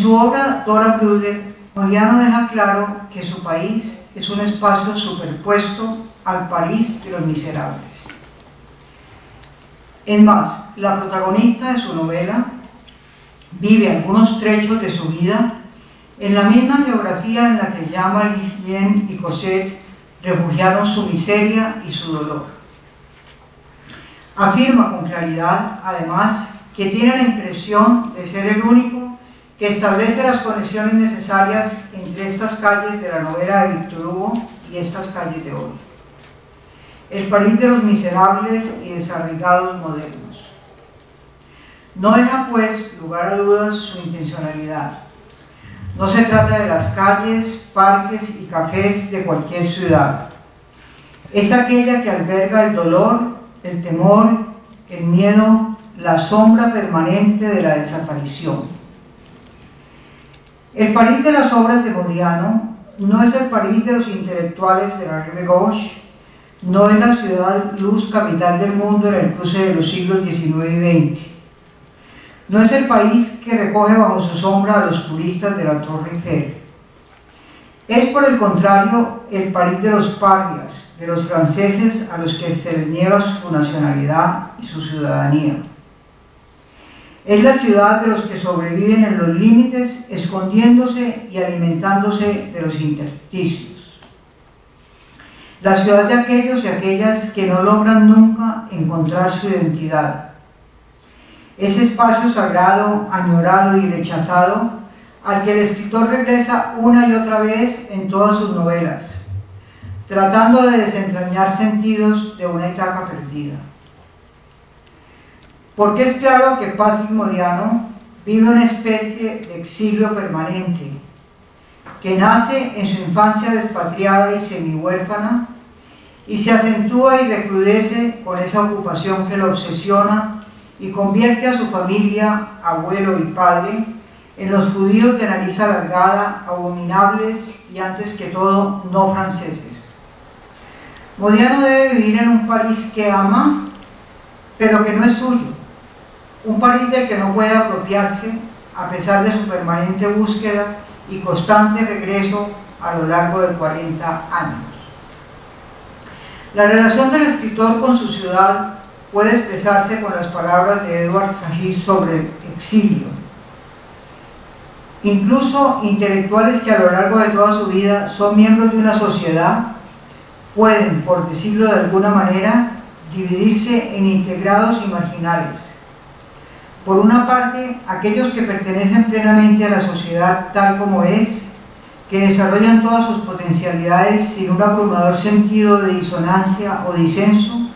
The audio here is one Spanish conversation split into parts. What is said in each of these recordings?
su obra Dora Bruder, Modiano deja claro que su país es un espacio superpuesto al París de los miserables. Es más, la protagonista de su novela vive algunos trechos de su vida en la misma geografía en la que Jean y Cosette refugiaron su miseria y su dolor. Afirma con claridad, además, que tiene la impresión de ser el único que establece las conexiones necesarias entre estas calles de la novela de Victor Hugo y estas calles de hoy. El París de los miserables y desarraigados modernos. No deja, pues, lugar a dudas su intencionalidad. No se trata de las calles, parques y cafés de cualquier ciudad. Es aquella que alberga el dolor, el temor, el miedo, la sombra permanente de la desaparición. El París de las obras de Modiano no es el París de los intelectuales de la Rue de Gauche, no es la ciudad luz capital del mundo en el cruce de los siglos XIX y XX. No es el país que recoge bajo su sombra a los turistas de la Torre Eiffel. Es, por el contrario, el París de los parias, de los franceses a los que se les niega su nacionalidad y su ciudadanía. Es la ciudad de los que sobreviven en los límites, escondiéndose y alimentándose de los intersticios. La ciudad de aquellos y aquellas que no logran nunca encontrar su identidad. Ese espacio sagrado, añorado y rechazado, al que el escritor regresa una y otra vez en todas sus novelas, tratando de desentrañar sentidos de una etapa perdida. Porque es claro que Patrick Modiano vive una especie de exilio permanente, que nace en su infancia despatriada y semihuérfana, y se acentúa y recrudece con esa ocupación que lo obsesiona y convierte a su familia, abuelo y padre, en los judíos de nariz alargada, abominables y antes que todo no franceses. Modiano debe vivir en un París que ama, pero que no es suyo, un París del que no puede apropiarse a pesar de su permanente búsqueda y constante regreso a lo largo de 40 años. La relación del escritor con su ciudad puede expresarse con las palabras de Edward Said sobre exilio. Incluso intelectuales que a lo largo de toda su vida son miembros de una sociedad pueden, por decirlo de alguna manera, dividirse en integrados y marginales. Por una parte, aquellos que pertenecen plenamente a la sociedad tal como es, que desarrollan todas sus potencialidades sin un abrumador sentido de disonancia o disenso,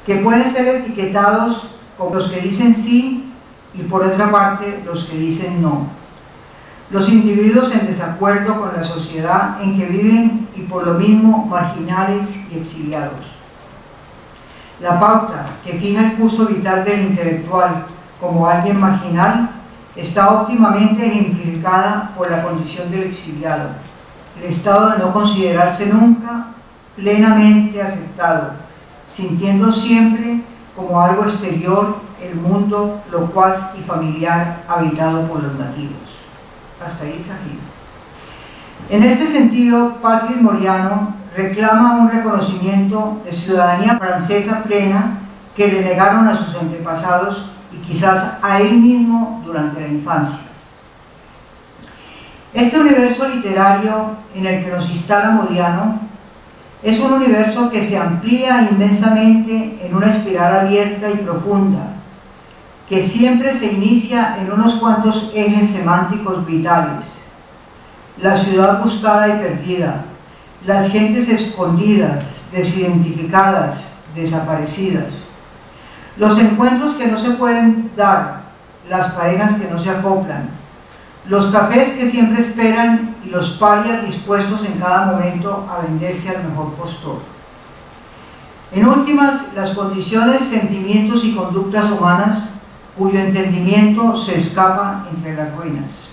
que pueden ser etiquetados como los que dicen sí y por otra parte los que dicen no. Los individuos en desacuerdo con la sociedad en que viven y por lo mismo marginales y exiliados. La pauta que fija el curso vital del intelectual como alguien marginal está óptimamente ejemplificada por la condición del exiliado, el estado de no considerarse nunca plenamente aceptado, sintiendo siempre como algo exterior el mundo locuaz y familiar habitado por los nativos. Hasta ahí está aquí. En este sentido, Patrick Modiano reclama un reconocimiento de ciudadanía francesa plena que le negaron a sus antepasados y quizás a él mismo durante la infancia. Este universo literario en el que nos instala Modiano es un universo que se amplía inmensamente en una espiral abierta y profunda, que siempre se inicia en unos cuantos ejes semánticos vitales: la ciudad buscada y perdida, las gentes escondidas, desidentificadas, desaparecidas, los encuentros que no se pueden dar, las parejas que no se acoplan, los cafés que siempre esperan y los parias dispuestos en cada momento a venderse al mejor postor. En últimas, las condiciones, sentimientos y conductas humanas cuyo entendimiento se escapa entre las ruinas.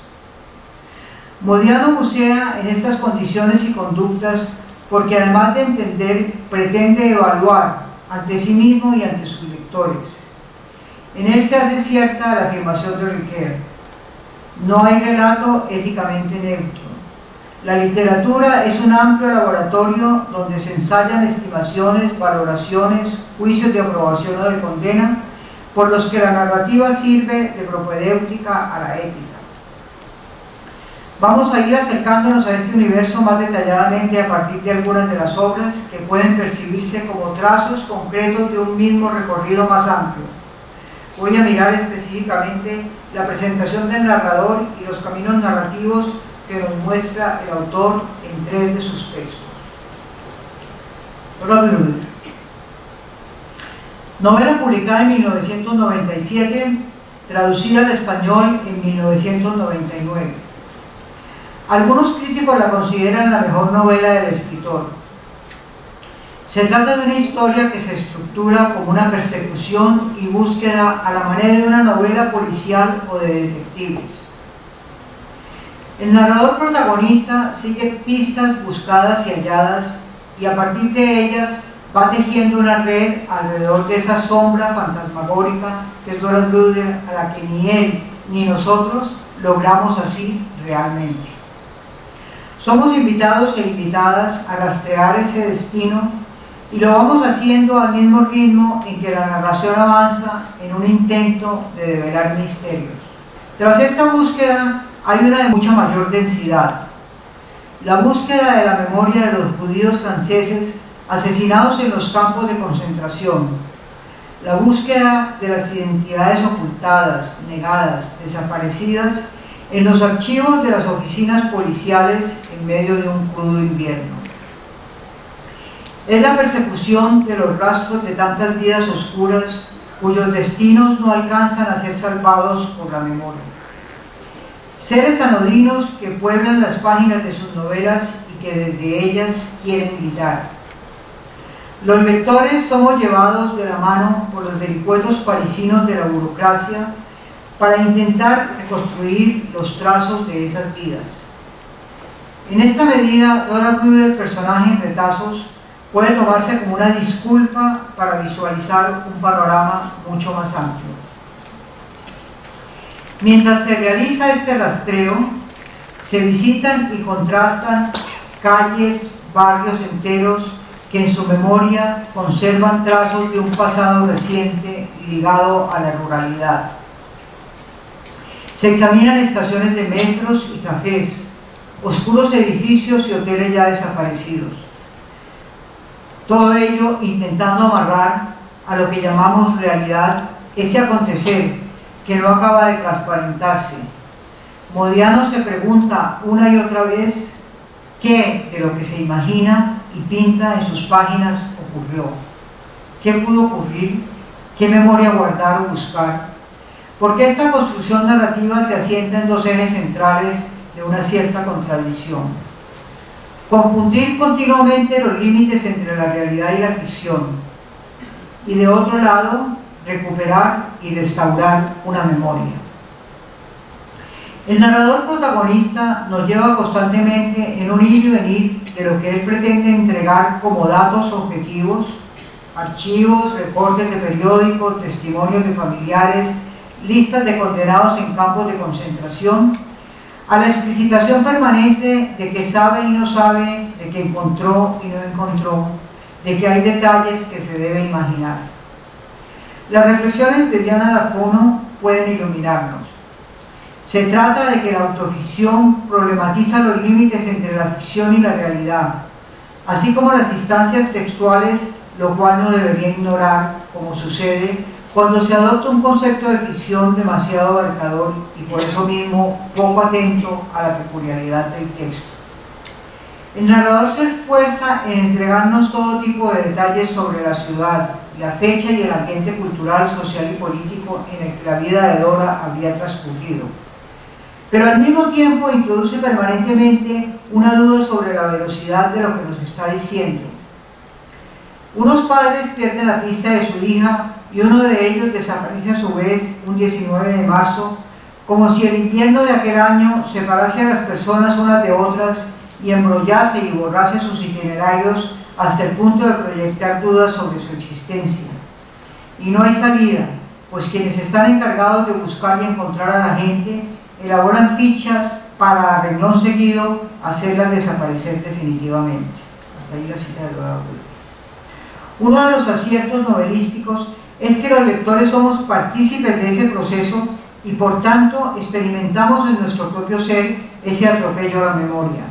Modiano bucea en estas condiciones y conductas porque, además de entender, pretende evaluar ante sí mismo y ante sus lectores. En él se hace cierta la afirmación de Riquet: No hay relato éticamente neutro. La literatura es un amplio laboratorio donde se ensayan estimaciones, valoraciones, juicios de aprobación o de condena, por los que la narrativa sirve de propedéutica a la ética. Vamos a ir acercándonos a este universo más detalladamente a partir de algunas de las obras que pueden percibirse como trazos concretos de un mismo recorrido más amplio. Voy a mirar específicamente la presentación del narrador y los caminos narrativos que nos muestra el autor en 3 de sus textos. Novela publicada en 1997, traducida al español en 1999. Algunos críticos la consideran la mejor novela del escritor. Se trata de una historia que se estructura como una persecución y búsqueda a la manera de una novela policial o de detectives. El narrador protagonista sigue pistas buscadas y halladas y a partir de ellas va tejiendo una red alrededor de esa sombra fantasmagórica que es Dora Bruder, a la que ni él ni nosotros logramos así realmente. Somos invitados e invitadas a rastrear ese destino y lo vamos haciendo al mismo ritmo en que la narración avanza en un intento de develar misterios. Tras esta búsqueda hay una de mucha mayor densidad: la búsqueda de la memoria de los judíos franceses asesinados en los campos de concentración, la búsqueda de las identidades ocultadas, negadas, desaparecidas en los archivos de las oficinas policiales en medio de un crudo invierno. Es la persecución de los rastros de tantas vidas oscuras cuyos destinos no alcanzan a ser salvados por la memoria. Seres anodinos que pueblan las páginas de sus novelas y que desde ellas quieren gritar. Los lectores somos llevados de la mano por los vericuetos parisinos de la burocracia para intentar reconstruir los trazos de esas vidas. En esta medida, Dora Bruder, personaje en retazos, puede tomarse como una disculpa para visualizar un panorama mucho más amplio. Mientras se realiza este rastreo, se visitan y contrastan calles, barrios enteros que en su memoria conservan trazos de un pasado reciente ligado a la ruralidad. Se examinan estaciones de metros y cafés, oscuros edificios y hoteles ya desaparecidos. Todo ello intentando amarrar a lo que llamamos realidad ese acontecer que no acaba de transparentarse. Modiano se pregunta una y otra vez qué de lo que se imagina y pinta en sus páginas ocurrió. ¿Qué pudo ocurrir? ¿Qué memoria guardar o buscar? Porque esta construcción narrativa se asienta en 2 ejes centrales de una cierta contradicción. Confundir continuamente los límites entre la realidad y la ficción, y de otro lado, recuperar y restaurar una memoria. El narrador protagonista nos lleva constantemente en un ir y venir de lo que él pretende entregar como datos objetivos, archivos, reportes de periódicos, testimonios de familiares, listas de condenados en campos de concentración, a la explicitación permanente de que sabe y no sabe, de que encontró y no encontró, de que hay detalles que se debe imaginar. Las reflexiones de Diana D'Acono pueden iluminarnos. Se trata de que la autoficción problematiza los límites entre la ficción y la realidad, así como las instancias textuales, lo cual no debería ignorar, como sucede cuando se adopta un concepto de ficción demasiado abarcador y por eso mismo poco atento a la peculiaridad del texto. El narrador se esfuerza en entregarnos todo tipo de detalles sobre la ciudad, la fecha y el ambiente cultural, social y político en el que la vida de Dora habría transcurrido. Pero al mismo tiempo introduce permanentemente una duda sobre la velocidad de lo que nos está diciendo. Unos padres pierden la pista de su hija y uno de ellos desaparece a su vez un 19 de marzo, como si el invierno de aquel año separase a las personas unas de otras y embrollase y borrase sus itinerarios hasta el punto de proyectar dudas sobre su existencia. Y no hay salida, pues quienes están encargados de buscar y encontrar a la gente elaboran fichas para, a renglón seguido, hacerlas desaparecer definitivamente. Hasta ahí la cita de Lola Wilde. Uno de los aciertos novelísticos es que los lectores somos partícipes de ese proceso y por tanto experimentamos en nuestro propio ser ese atropello a la memoria.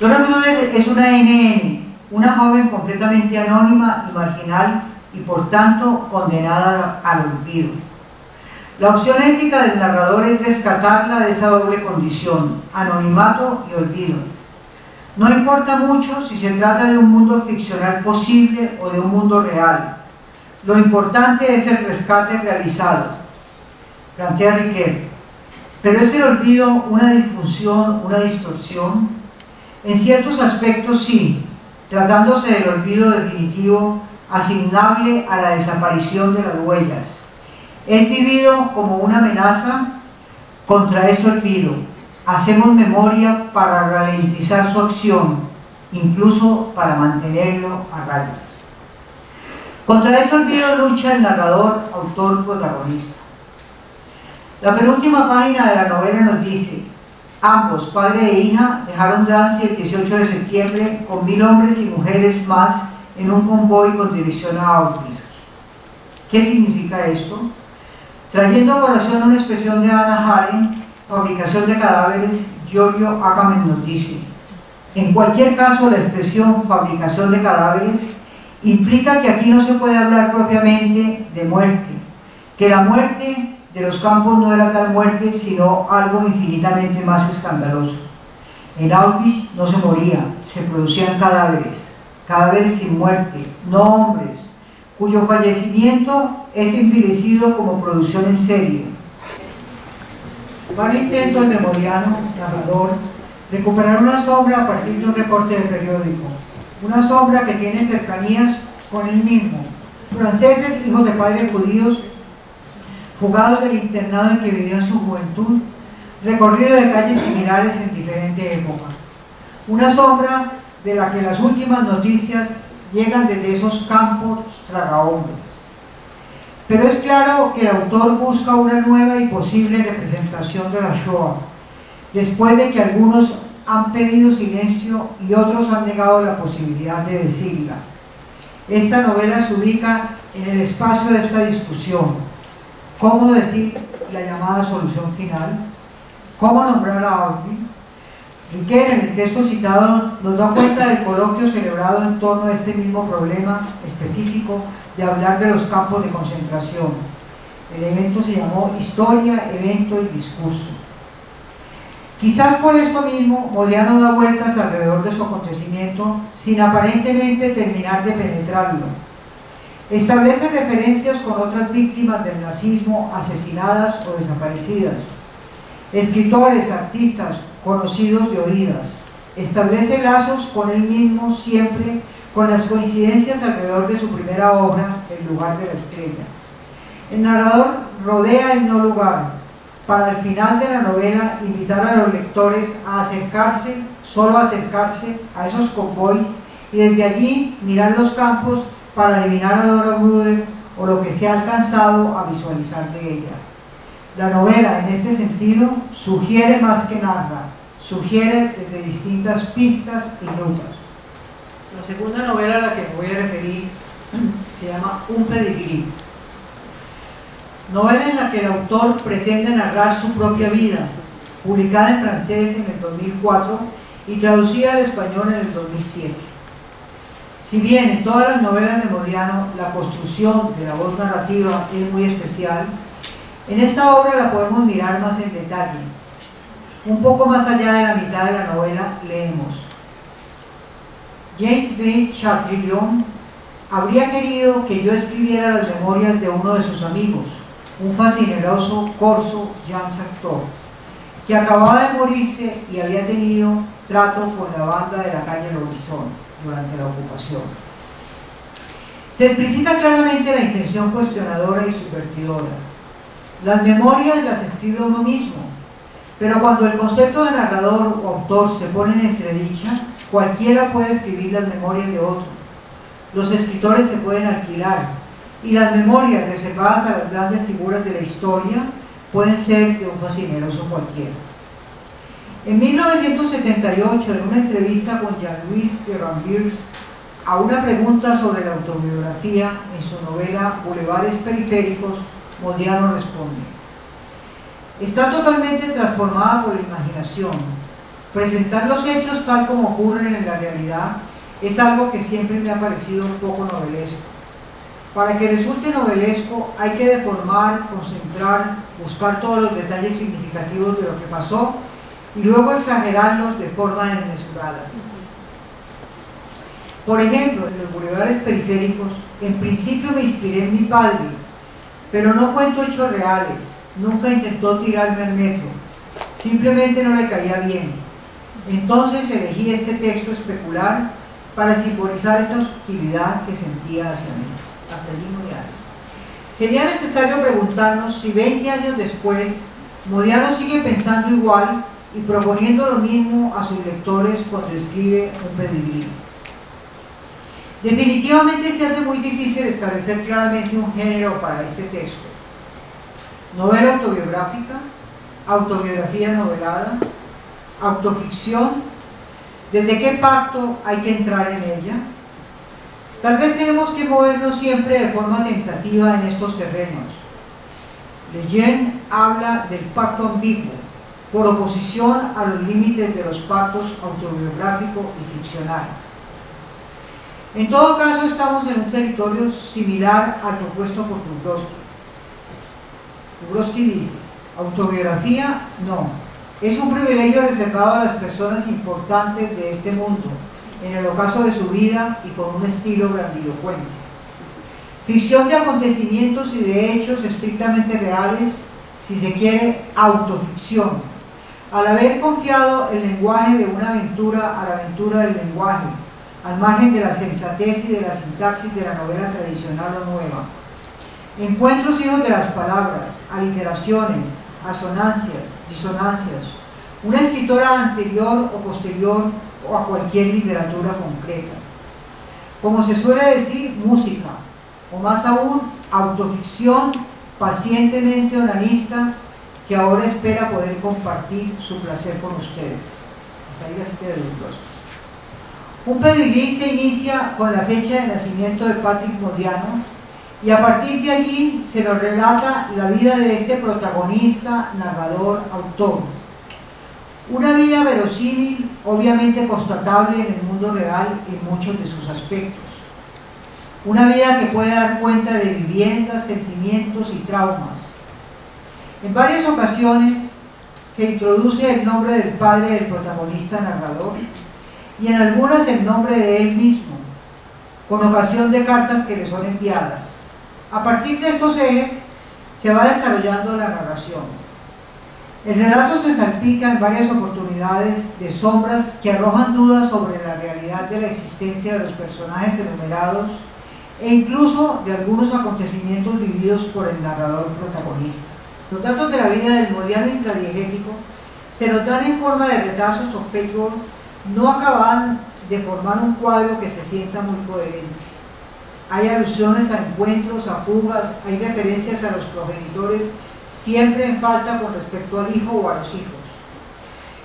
Lola Wilde es una NN, una joven completamente anónima y marginal y por tanto condenada al olvido. La opción ética del narrador es rescatarla de esa doble condición, anonimato y olvido. No importa mucho si se trata de un mundo ficcional posible o de un mundo real. Lo importante es el rescate realizado, plantea Riquet. Pero ¿es el olvido una disfunción, una distorsión? En ciertos aspectos sí, tratándose del olvido definitivo asignable a la desaparición de las huellas. Es vivido como una amenaza contra ese olvido. Hacemos memoria para ralentizar su acción, incluso para mantenerlo a rayas. Contra ese olvido lucha el narrador, autor, protagonista. La penúltima página de la novela nos dice: ambos, padre e hija, dejaron Drancy el 18 de septiembre con 1000 hombres y mujeres más en un convoy con dirección a Auschwitz. ¿Qué significa esto? Trayendo a colación una expresión de Hannah Arendt, fabricación de cadáveres, Giorgio Agamben nos dice: en cualquier caso, la expresión fabricación de cadáveres implica que aquí no se puede hablar propiamente de muerte, que la muerte de los campos no era tal muerte, sino algo infinitamente más escandaloso. En Auschwitz no se moría, se producían cadáveres, cadáveres sin muerte, no hombres, cuyo fallecimiento es infilecido como producción en serie. Varios intentos del memoriano, narrador, recuperar una sombra a partir de un recorte del periódico, una sombra que tiene cercanías con él mismo. Franceses, hijos de padres judíos, fugados del internado en que vivió en su juventud, recorrido de calles similares en diferentes épocas. Una sombra de la que las últimas noticias llegan desde esos campos tragahombres. Pero es claro que el autor busca una nueva y posible representación de la Shoah, después de que algunos han pedido silencio y otros han negado la posibilidad de decirla. Esta novela se ubica en el espacio de esta discusión. ¿Cómo decir la llamada solución final? ¿Cómo nombrar a Auschwitz? Riquet, en el texto citado, nos da cuenta del coloquio celebrado en torno a este mismo problema específico de hablar de los campos de concentración. El evento se llamó Historia, Evento y Discurso. Quizás por esto mismo, Modiano da vueltas alrededor de su acontecimiento sin aparentemente terminar de penetrarlo. Establece referencias con otras víctimas del nazismo asesinadas o desaparecidas, escritores, artistas, conocidos y oídas. Establece lazos con él mismo siempre, con las coincidencias alrededor de su primera obra, El lugar de la estrella. El narrador rodea el no lugar, para al final de la novela invitar a los lectores a acercarse, solo acercarse a esos convoys y desde allí mirar los campos para adivinar a Lola Wilde o lo que se ha alcanzado a visualizar de ella. La novela, en este sentido, sugiere más que narra, sugiere desde distintas pistas y rutas. La segunda novela a la que me voy a referir se llama Un pedigrí. Novela en la que el autor pretende narrar su propia vida, publicada en francés en el 2004 y traducida al español en el 2007. Si bien en todas las novelas de Modiano la construcción de la voz narrativa es muy especial, en esta obra la podemos mirar más en detalle. Un poco más allá de la mitad de la novela leemos: James B. Chatrillon habría querido que yo escribiera las memorias de uno de sus amigos, un fascineroso corso Jean Sartor, que acababa de morirse y había tenido trato con la banda de la calle Lobizón durante la ocupación. Se explicita claramente la intención cuestionadora y subvertidora. Las memorias las escribe uno mismo, pero cuando el concepto de narrador o autor se pone en entredicha, cualquiera puede escribir las memorias de otro. Los escritores se pueden alquilar, y las memorias reservadas a las grandes figuras de la historia pueden ser de un fascineroso cualquiera. En 1978, en una entrevista con Jean-Louis de Rambiers, a una pregunta sobre la autobiografía en su novela Bulevares Periféricos, Modiano responde: está totalmente transformada por la imaginación. Presentar los hechos tal como ocurren en la realidad es algo que siempre me ha parecido un poco novelesco. Para que resulte novelesco hay que deformar, concentrar, buscar todos los detalles significativos de lo que pasó y luego exagerarlos de forma desmesurada. Por ejemplo, en los Bulevares Periféricos, en principio me inspiré en mi padre, pero no cuento hechos reales, nunca intentó tirarme al metro, simplemente no le caía bien. Entonces elegí este texto especular para simbolizar esa hostilidad que sentía hacia mí. Hasta allí Modiano. Sería necesario preguntarnos si 20 años después Modiano sigue pensando igual y proponiendo lo mismo a sus lectores cuando escribe un pedigrí. Definitivamente se hace muy difícil establecer claramente un género para este texto. Novela autobiográfica, autobiografía novelada, autoficción. ¿Desde qué pacto hay que entrar en ella? Tal vez tenemos que movernos siempre de forma tentativa en estos terrenos. Lejeune habla del pacto ambiguo, por oposición a los límites de los pactos autobiográfico y ficcional. En todo caso, estamos en un territorio similar al propuesto por Kubrowski. Kubrowski dice: autobiografía, no. Es un privilegio reservado a las personas importantes de este mundo, en el ocaso de su vida y con un estilo grandilocuente. Ficción de acontecimientos y de hechos estrictamente reales, si se quiere, autoficción. Al haber confiado el lenguaje de una aventura a la aventura del lenguaje, al margen de la sensatez y de la sintaxis de la novela tradicional o nueva. Encuentros hijos de las palabras, aliteraciones, asonancias, disonancias, una escritora anterior o posterior o a cualquier literatura concreta. Como se suele decir, música, o más aún, autoficción pacientemente onanista que ahora espera poder compartir su placer con ustedes. Hasta ahí la cita de Duclos. Un pedigrí se inicia con la fecha de nacimiento de Patrick Modiano y a partir de allí se nos relata la vida de este protagonista, narrador, autor. Una vida verosímil, obviamente constatable en el mundo real en muchos de sus aspectos. Una vida que puede dar cuenta de viviendas, sentimientos y traumas. En varias ocasiones se introduce el nombre del padre del protagonista narrador y en algunas el nombre de él mismo, con ocasión de cartas que le son enviadas. A partir de estos ejes se va desarrollando la narración. El relato se salpica en varias oportunidades de sombras que arrojan dudas sobre la realidad de la existencia de los personajes enumerados e incluso de algunos acontecimientos vividos por el narrador protagonista. Los datos de la vida del Modiano intradiegético se nos dan en forma de retazos o patchwork, no acaban de formar un cuadro que se sienta muy coherente. Hay alusiones a encuentros, a fugas, hay referencias a los progenitores, siempre en falta con respecto al hijo o a los hijos.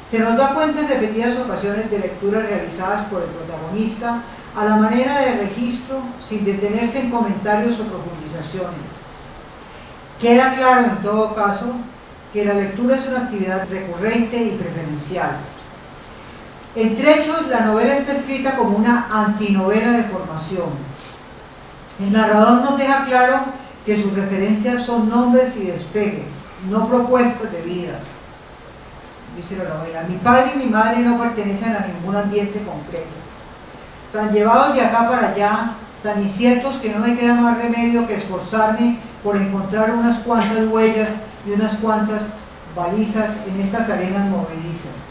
Se nos da cuenta en repetidas ocasiones de lecturas realizadas por el protagonista a la manera de registro, sin detenerse en comentarios o profundizaciones. Queda claro en todo caso que la lectura es una actividad recurrente y preferencial. En trechos, la novela está escrita como una antinovela de formación. El narrador nos deja claro que sus referencias son nombres y despegues, no propuestas de vida. Dice la novela: mi padre y mi madre no pertenecen a ningún ambiente concreto. Tan llevados de acá para allá, tan inciertos que no me queda más remedio que esforzarme por encontrar unas cuantas huellas y unas cuantas balizas en estas arenas movedizas.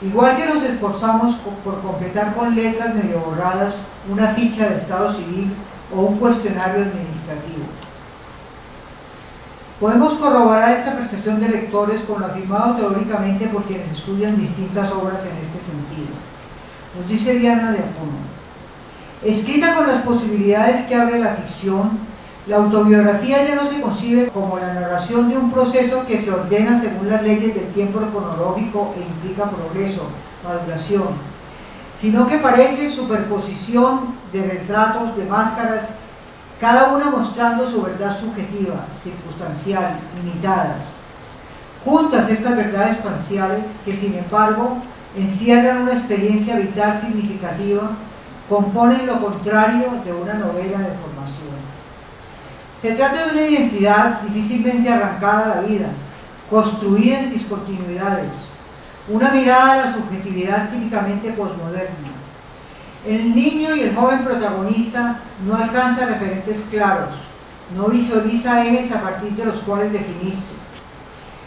Igual que nos esforzamos por completar con letras medio borradas una ficha de estado civil o un cuestionario administrativo. Podemos corroborar esta percepción de lectores con lo afirmado teóricamente por quienes estudian distintas obras en este sentido. Nos dice Diana de Acuno: escrita con las posibilidades que abre la ficción, La autobiografía ya no se concibe como la narración de un proceso que se ordena según las leyes del tiempo cronológico e implica progreso, maduración, sino que parece superposición de retratos, de máscaras, cada una mostrando su verdad subjetiva, circunstancial, limitadas. Juntas estas verdades parciales, que sin embargo encierran una experiencia vital significativa, componen lo contrario de una novela de formación. Se trata de una identidad difícilmente arrancada a la vida, construida en discontinuidades, una mirada a la subjetividad típicamente posmoderna. El niño y el joven protagonista no alcanza referentes claros, no visualiza ejes a partir de los cuales definirse.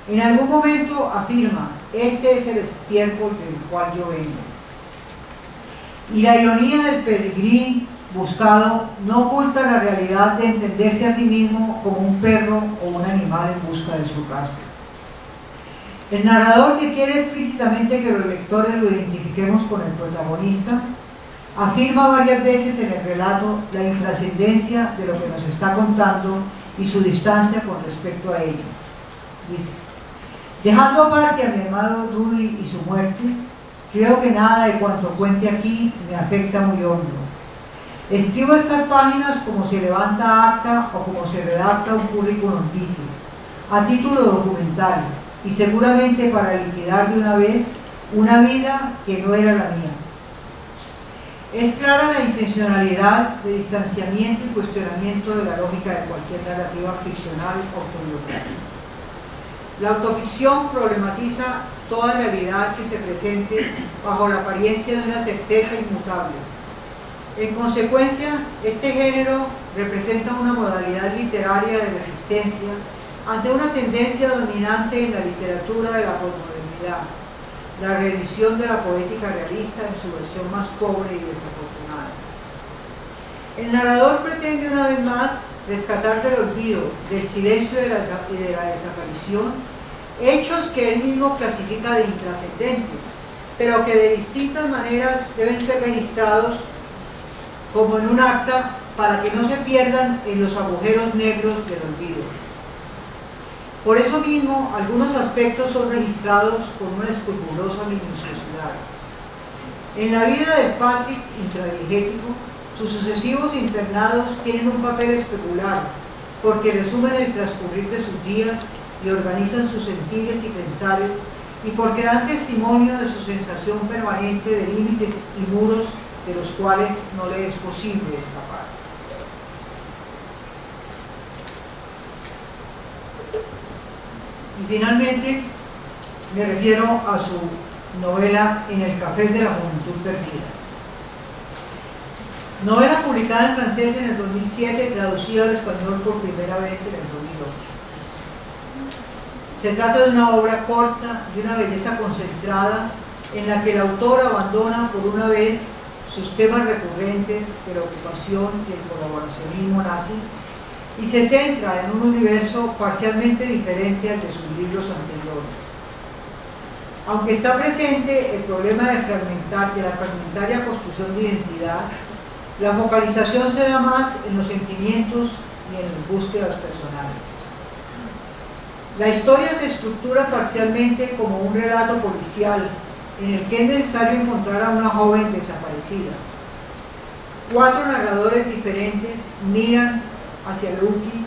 En algún momento afirma, este es el estiércol del cual yo vengo. Y la ironía del peregrí buscado no oculta la realidad de entenderse a sí mismo como un perro o un animal en busca de su raza. El narrador, que quiere explícitamente que los lectores lo identifiquemos con el protagonista, afirma varias veces en el relato la intrascendencia de lo que nos está contando y su distancia con respecto a ello. Dice: dejando aparte a mi amado Rudy y su muerte, creo que nada de cuanto cuente aquí me afecta muy hondo. Escribo estas páginas como se levanta acta o como se redacta un currículum vitae, a título documental y seguramente para liquidar de una vez una vida que no era la mía. Es clara la intencionalidad de distanciamiento y cuestionamiento de la lógica de cualquier narrativa ficcional o autobiográfica. La autoficción problematiza toda realidad que se presente bajo la apariencia de una certeza inmutable. En consecuencia, este género representa una modalidad literaria de resistencia ante una tendencia dominante en la literatura de la posmodernidad, la reedición de la poética realista en su versión más pobre y desafortunada. El narrador pretende una vez más rescatar del olvido, del silencio y de la desaparición, hechos que él mismo clasifica de intrascendentes, pero que de distintas maneras deben ser registrados como en un acta para que no se pierdan en los agujeros negros del olvido. Por eso mismo, algunos aspectos son registrados con una escrupulosa minuciosidad. En la vida del Patrick intradigético, sus sucesivos internados tienen un papel especular, porque resumen el transcurrir de sus días y organizan sus sentires y pensares, y porque dan testimonio de su sensación permanente de límites y muros de los cuales no le es posible escapar. Y finalmente me refiero a su novela En el café de la juventud perdida. Novela publicada en francés en el 2007, traducida al español por primera vez en el 2008. Se trata de una obra corta, de una belleza concentrada, en la que el autor abandona por una vez sus temas recurrentes de la ocupación y el colaboracionismo nazi y se centra en un universo parcialmente diferente al de sus libros anteriores. Aunque está presente el problema de la fragmentaria construcción de identidad, la focalización se da más en los sentimientos y en las búsquedas personales. La historia se estructura parcialmente como un relato policial en el que es necesario encontrar a una joven desaparecida. 4 narradores diferentes miran hacia Lucky,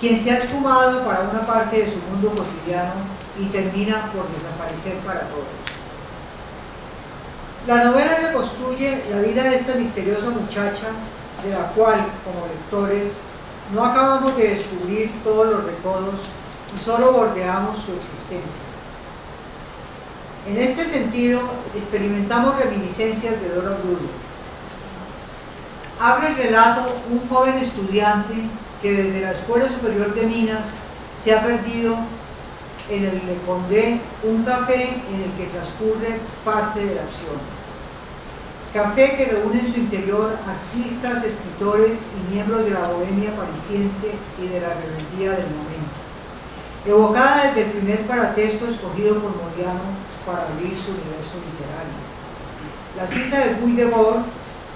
quien se ha esfumado para una parte de su mundo cotidiano y termina por desaparecer para todos. La novela reconstruye la vida de esta misteriosa muchacha, de la cual, como lectores, no acabamos de descubrir todos los recodos y solo bordeamos su existencia. En este sentido, experimentamos reminiscencias de Dora Bruder. Abre el relato un joven estudiante que desde la Escuela Superior de Minas se ha perdido en el Le Condé, un café en el que transcurre parte de la acción. Café que reúne en su interior artistas, escritores y miembros de la bohemia parisiense y de la rebeldía del momento, evocada desde el primer paratexto escogido por Modiano para abrir su universo literario. La cita de Puy de Bord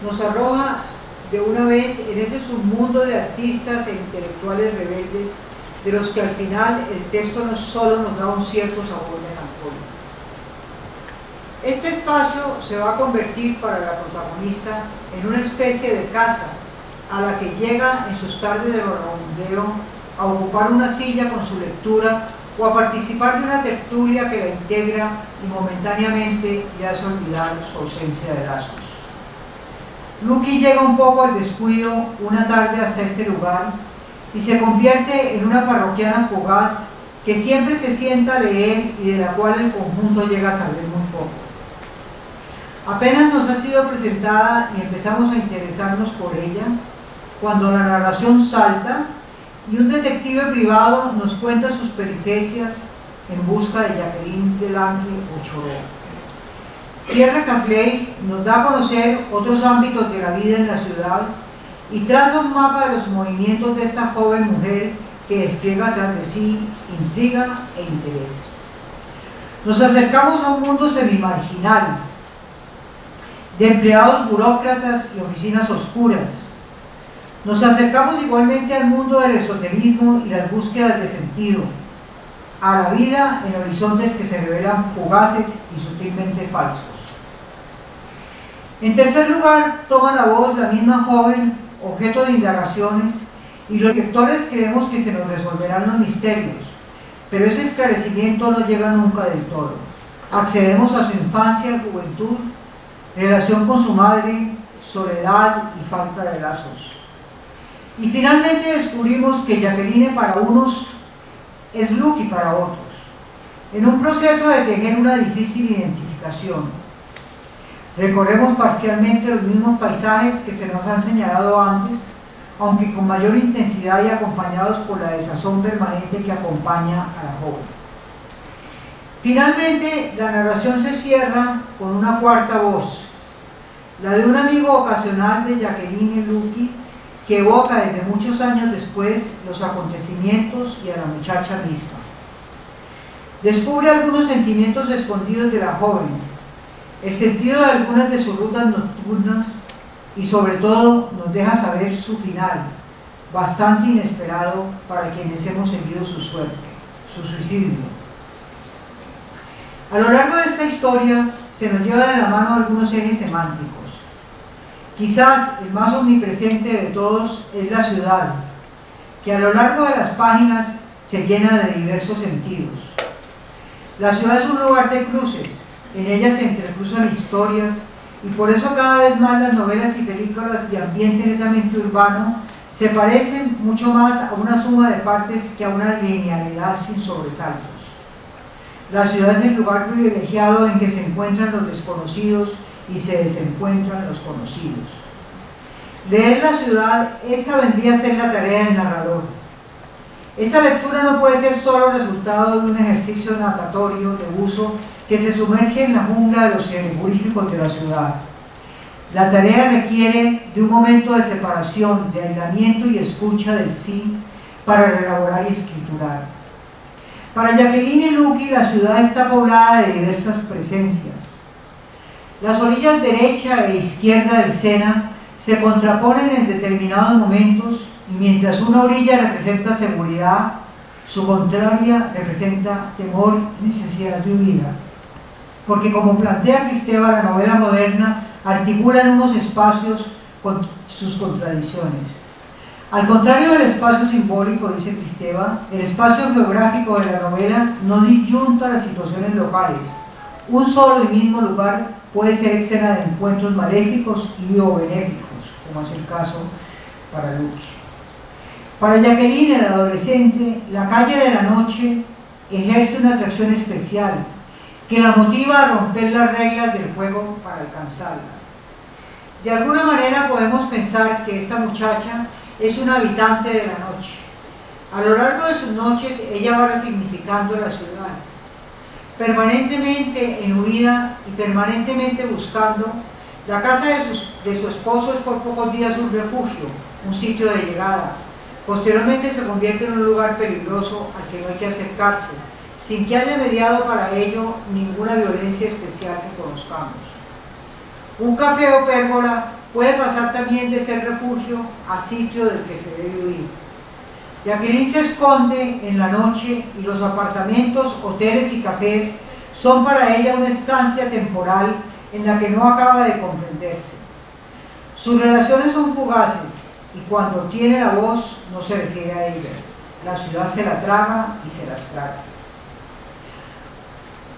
nos arroja de una vez en ese submundo de artistas e intelectuales rebeldes, de los que al final el texto no solo nos da un cierto sabor melancólico. Este espacio se va a convertir para la protagonista en una especie de casa a la que llega en sus tardes de vagabundeo a ocupar una silla con su lectura o a participar de una tertulia que la integra y momentáneamente le hace olvidar su ausencia de lazos. Lucky llega un poco al descuido una tarde hasta este lugar y se convierte en una parroquiana fugaz que siempre se sienta a leer y de la cual el conjunto llega a saber muy poco. Apenas nos ha sido presentada y empezamos a interesarnos por ella, cuando la narración salta y un detective privado nos cuenta sus peripecias en busca de Jacqueline Delangle Ochoa. Pierre Cafley nos da a conocer otros ámbitos de la vida en la ciudad y traza un mapa de los movimientos de esta joven mujer que despliega tras de sí intriga e interés. Nos acercamos a un mundo semimarginal, de empleados burócratas y oficinas oscuras. Nos acercamos igualmente al mundo del esoterismo y las búsquedas de sentido, a la vida en horizontes que se revelan fugaces y sutilmente falsos. En tercer lugar, toma la voz la misma joven, objeto de indagaciones, y los lectores creemos que se nos resolverán los misterios, pero ese esclarecimiento no llega nunca del todo. Accedemos a su infancia, juventud, relación con su madre, soledad y falta de lazos. Y finalmente descubrimos que Jacqueline para unos es Lucky para otros, en un proceso de tejer una difícil identificación. Recorremos parcialmente los mismos paisajes que se nos han señalado antes, aunque con mayor intensidad y acompañados por la desazón permanente que acompaña a la joven. Finalmente, la narración se cierra con una cuarta voz, la de un amigo ocasional de Jacqueline y Lucky, que evoca desde muchos años después los acontecimientos y a la muchacha misma. Descubre algunos sentimientos escondidos de la joven, el sentido de algunas de sus rutas nocturnas y sobre todo nos deja saber su final, bastante inesperado para quienes hemos seguido su suerte, su suicidio. A lo largo de esta historia se nos lleva de la mano algunos ejes semánticos. Quizás el más omnipresente de todos es la ciudad, que a lo largo de las páginas se llena de diversos sentidos. La ciudad es un lugar de cruces, en ella se entrecruzan historias y por eso cada vez más las novelas y películas de ambiente netamente urbano se parecen mucho más a una suma de partes que a una linealidad sin sobresaltos. La ciudad es el lugar privilegiado en que se encuentran los desconocidos y se desencuentran los conocidos. Leer la ciudad, esta vendría a ser la tarea del narrador. Esta lectura no puede ser solo resultado de un ejercicio natatorio de uso que se sumerge en la jungla de los jeroglíficos de la ciudad. La tarea requiere de un momento de separación, de aislamiento y escucha del sí para reelaborar y escriturar. Para Jacqueline y Lucky, la ciudad está poblada de diversas presencias. Las orillas derecha e izquierda del Sena se contraponen en determinados momentos y mientras una orilla representa seguridad, su contraria representa temor y necesidad de huida. Porque como plantea Kristeva, la novela moderna articula en unos espacios con sus contradicciones. Al contrario del espacio simbólico, dice Kristeva, el espacio geográfico de la novela no disyunta las situaciones locales. Un solo y mismo lugar puede ser escena de encuentros maléficos y o benéficos, como es el caso para Lucky. Para Jacqueline, el adolescente, la calle de la noche ejerce una atracción especial que la motiva a romper las reglas del juego para alcanzarla. De alguna manera podemos pensar que esta muchacha es una habitante de la noche. A lo largo de sus noches ella va resignificando la ciudad, permanentemente en huida y permanentemente buscando. La casa de su esposo es por pocos días un refugio, un sitio de llegada. Posteriormente se convierte en un lugar peligroso al que no hay que acercarse, sin que haya mediado para ello ninguna violencia especial que conozcamos. Un café o pérgola puede pasar también de ser refugio a sitio del que se debe huir. Jacqueline se esconde en la noche y los apartamentos, hoteles y cafés son para ella una estancia temporal en la que no acaba de comprenderse. Sus relaciones son fugaces y cuando tiene la voz no se refiere a ellas. La ciudad se la traga y se las traga.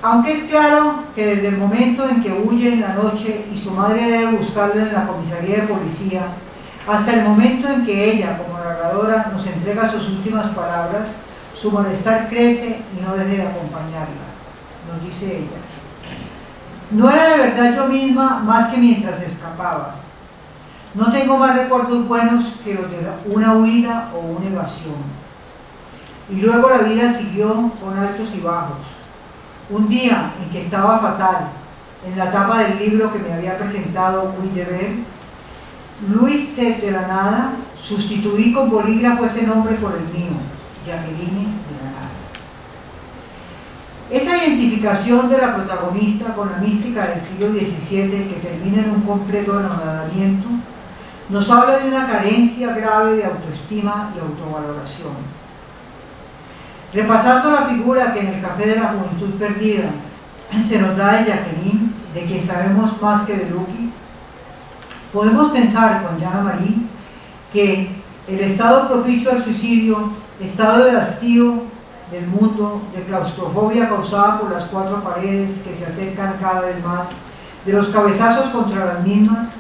Aunque es claro que desde el momento en que huye en la noche y su madre debe buscarla en la comisaría de policía, hasta el momento en que ella, como narradora, nos entrega sus últimas palabras, su malestar crece y no deja de acompañarla. Nos dice ella: no era de verdad yo misma más que mientras escapaba. No tengo más recuerdos buenos que los de una huida o una evasión. Y luego la vida siguió con altos y bajos. Un día en que estaba fatal, en la tapa del libro que me había presentado Widerer, Luis de la nada, sustituí con bolígrafo ese nombre por el mío, Jacqueline de la nada. Esa identificación de la protagonista con la mística del siglo XVII, que termina en un completo enamoramiento, nos habla de una carencia grave de autoestima y autovaloración. Repasando la figura que en el Café de la Juventud Perdida se nos da de Jacqueline, de quien sabemos más que de Lucky, podemos pensar con Jana Marie que el estado propicio al suicidio, estado de hastío del mundo, de claustrofobia causada por las cuatro paredes que se acercan cada vez más, de los cabezazos contra las mismas,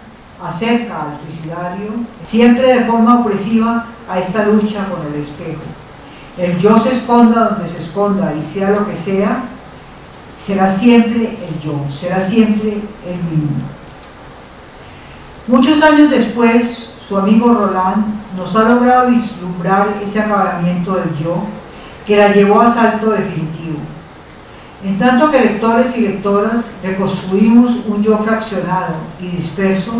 acerca al suicidario, siempre de forma opresiva a esta lucha con el espejo. El yo se esconda donde se esconda y sea lo que sea, será siempre el yo, será siempre el mismo. Muchos años después, su amigo Roland nos ha logrado vislumbrar ese acabamiento del yo que la llevó a salto definitivo. En tanto que lectores y lectoras reconstruimos un yo fraccionado y disperso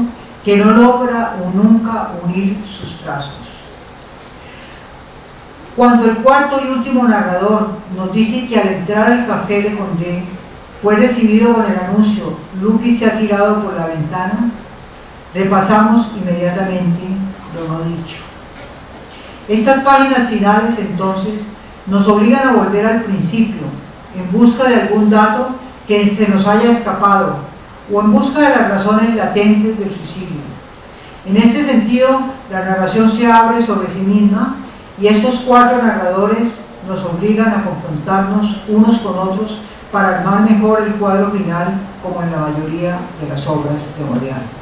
que no logra o nunca unir sus trazos. Cuando el cuarto y último narrador nos dice que al entrar al Café Le Condé fue recibido con el anuncio "Lucky se ha tirado por la ventana", repasamos inmediatamente lo no dicho. Estas páginas finales, entonces, nos obligan a volver al principio, en busca de algún dato que se nos haya escapado, o en busca de las razones latentes del suicidio. En este sentido, la narración se abre sobre sí misma, y estos cuatro narradores nos obligan a confrontarnos unos con otros para armar mejor el cuadro final, como en la mayoría de las obras de Modiano.